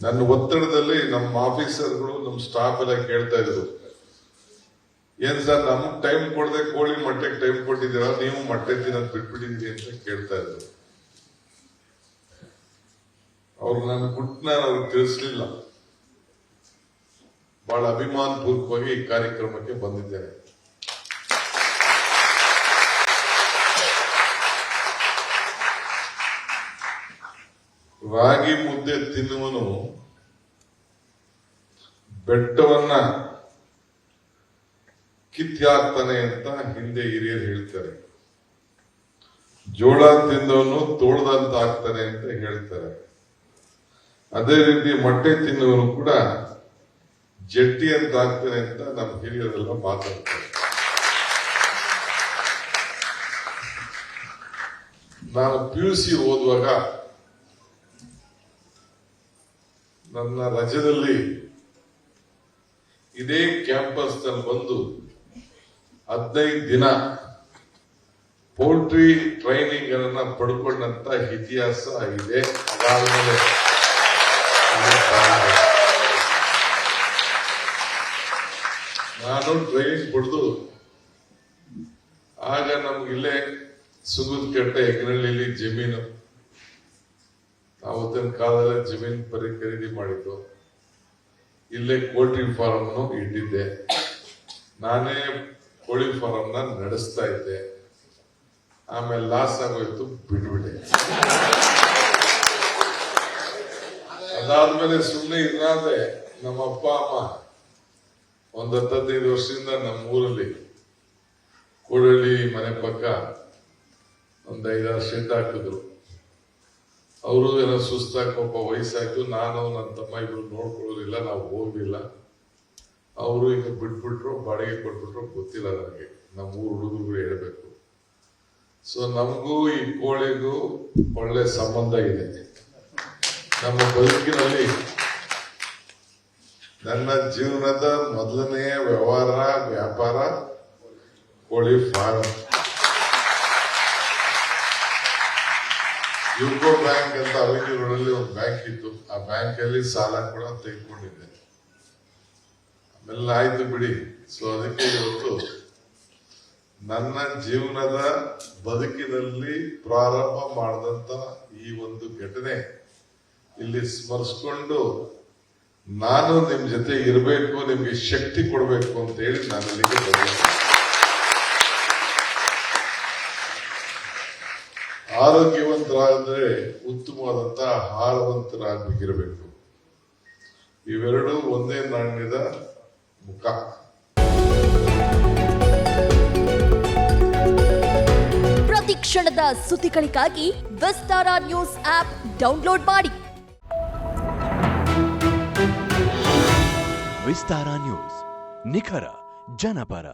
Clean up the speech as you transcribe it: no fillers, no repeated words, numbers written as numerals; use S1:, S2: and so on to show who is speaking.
S1: ನನ್ನ ಒತ್ತಡದಲ್ಲಿ ನಮ್ಮ ಆಫೀಸರ್ಗಳು ನಮ್ಮ ಸ್ಟಾಫ್ ಎಲ್ಲ ಕೇಳ್ತಾ ಇದ್ರು, ಏನ್ ಸರ್ ನಮ್ಗ್ ಟೈಮ್ ಕೊಡದೆ ಕೋಳಿ ಮೊಟ್ಟೆಗೆ ಟೈಮ್ ಕೊಟ್ಟಿದ್ದೀರಾ, ನೀವು ಮೊಟ್ಟೆ ತಿನ್ನೋದು ಬಿಟ್ಬಿಟ್ಟಿದ್ದೀರಿ ಅಂತ ಕೇಳ್ತಾ ಇದ್ರು. ಅವ್ರು ನನ್ನ ಗುಟ್ಟು ನಾನು ಅವ್ರಿಗೆ ತಿಳಿಸ್ಲಿಲ್ಲ. ಬಹಳ ಅಭಿಮಾನ ಪೂರ್ವಕವಾಗಿ ಈ ಕಾರ್ಯಕ್ರಮಕ್ಕೆ ಬಂದಿದ್ದೇನೆ. ರಾಗಿ ಮುದ್ದೆ ತಿನ್ನುವನು ಬೆಟ್ಟವನ್ನ ಕಿತ್ತಿ ಹಾಕ್ತಾನೆ ಅಂತ ಹಿಂದೆ ಹಿರಿಯರು ಹೇಳ್ತಾರೆ. ಜೋಳ ತಿಂದವನು ತೋಳದಂತ ಆಗ್ತಾನೆ ಅಂತ ಹೇಳ್ತಾರೆ. ಅದೇ ರೀತಿ ಮೊಟ್ಟೆ ತಿನ್ನುವನು ಕೂಡ ಜಟ್ಟಿ ಅಂತ ಆಗ್ತಾನೆ ಅಂತ ನಮ್ಮ ಹಿರಿಯರೆಲ್ಲ ಮಾತಾಡ್ತಾರೆ. ನಾನು PUC ಓದುವಾಗ ನನ್ನ ರಜದಲ್ಲಿ ಇದೇ ಕ್ಯಾಂಪಸ್ ನಲ್ಲಿ ಬಂದು 15 ದಿನ ಪೋಲ್ಟ್ರಿ ಟ್ರೈನಿಂಗ್ ಅನ್ನ ಪಡ್ಕೊಂಡಂತ ಇತಿಹಾಸ ಇದೆ. ಅದಾದ್ಮೇಲೆ ನಾನು ಟ್ರೈನಿಂಗ್ ಪಡೆದು ಆಗ ನಮ್ಗಿಲ್ಲೇ ಸುಗದಕಟ್ಟೆ ಹೆಗ್ನಳ್ಳಿಲಿ ಜಮೀನು, ಅವತ್ತಿನ ಕಾಲದಲ್ಲಿ ಜಮೀನು ಖರೀದಿ ಮಾಡಿದ್ದು. ಇಲ್ಲೇ ಪೋಲ್ಟ್ರಿ ಫಾರ್ಮ್ ಇಟ್ಟಿದ್ದೆ. ನಾನೇ ಕೋಳಿ ಫಾರ್ಮ್ ನಡೆಸ್ತಾ ಇದ್ದೆ. ಆಮೇಲೆ ಲಾಸ್ ಆಗೋಯ್ತು, ಬಿಟ್ಬಿಟ್ಟೆ. ಅದಾದ್ಮೇಲೆ ಸುಮ್ಮನೆ ಇರಾದೆ ನಮ್ಮ ಅಪ್ಪ ಅಮ್ಮ ಒಂದು 15 ವರ್ಷದಿಂದ ನಮ್ಮ ಊರಲ್ಲಿ ಕೂಡಳ್ಳಿ ಮನೆ ಪಕ್ಕ ಒಂದು 5-6 ಶೆಡ್ ಹಾಕಿದ್ರು. ಅವರು ಏನೋ ಸುಸ್ತಾಗಿ ಪಾಪ ವಯಸ್ಸಾಯ್ತು. ನಾನು ನನ್ನ ತಮ್ಮ ಇಬ್ರು ನೋಡ್ಕೊಳ್ಳೋದಿಲ್ಲ, ನಾವು ಹೋಗ್ಲಿಲ್ಲ. ಅವರು ಈಗ ಬಿಟ್ಬಿಟ್ರು, ಬಾಡಿಗೆ ಕೊಟ್ಬಿಟ್ರು, ಗೊತ್ತಿಲ್ಲ ನನಗೆ. ನಮ್ಮ ಊರು ಹುಡುಗರು ಹೇಳ್ಬೇಕು. ಸೊ ನಮಗೂ ಈ ಕೋಳಿಗೂ ಒಳ್ಳೆ ಸಂಬಂಧ ಇದೆ. ನಮ್ಮ ಬದುಕಿನಲ್ಲಿ ನನ್ನ ಜೀವನದ ಮೊದಲನೆಯ ವ್ಯಾಪಾರ ಕೋಳಿ ಫಾರ್ಮ್. ಯುಕೋ ಬ್ಯಾಂಕ್ ಅಂತ ಅವೆನ್ಯೂ ರೋಡಲ್ಲಿ ಒಂದು ಬ್ಯಾಂಕ್ ಇತ್ತು. ಆ ಬ್ಯಾಂಕ್ ಅಲ್ಲಿ ಸಾಲ ಕೂಡ ತೆಗೆದುಕೊಂಡಿದ್ದೆ. ಆಮೇಲೆ ಆಯ್ತು ಬಿಡಿ. ಸೊ ಅದಕ್ಕೆ ಇವತ್ತು ನನ್ನ ಜೀವನದ ಬದುಕಿನಲ್ಲಿ ಪ್ರಾರಂಭ ಮಾಡಿದಂತ ಈ ಒಂದು ಘಟನೆ ಇಲ್ಲಿ ಸ್ಮರಿಸ್ಕೊಂಡು ನಾನು ನಿಮ್ ಜೊತೆ ಇರಬೇಕು, ನಿಮ್ಗೆ ಶಕ್ತಿ ಕೊಡಬೇಕು ಅಂತ ಹೇಳಿ ನಾನು ಅಲ್ಲಿಗೆ ಬಂದೆ. ಆರೋಗ್ಯವಂತರಾದ್ರೆ ಉತ್ತಮವಾದಂತಹ ಆಹಾರವಂತರಾಗಬೇಕಿರಬೇಕು. ಇವೆರಡು ಒಂದೇ ನಾಣ್ಯದ ಮುಖ.
S2: ಪ್ರತಿ ಕ್ಷಣದ ಸುದ್ದಿಗಳಿಗಾಗಿ ವಿಸ್ತಾರ ನ್ಯೂಸ್ ಆಪ್ ಡೌನ್ಲೋಡ್ ಮಾಡಿ.
S3: ವಿಸ್ತಾರ ನ್ಯೂಸ್, ನಿಖರ ಜನಪರ.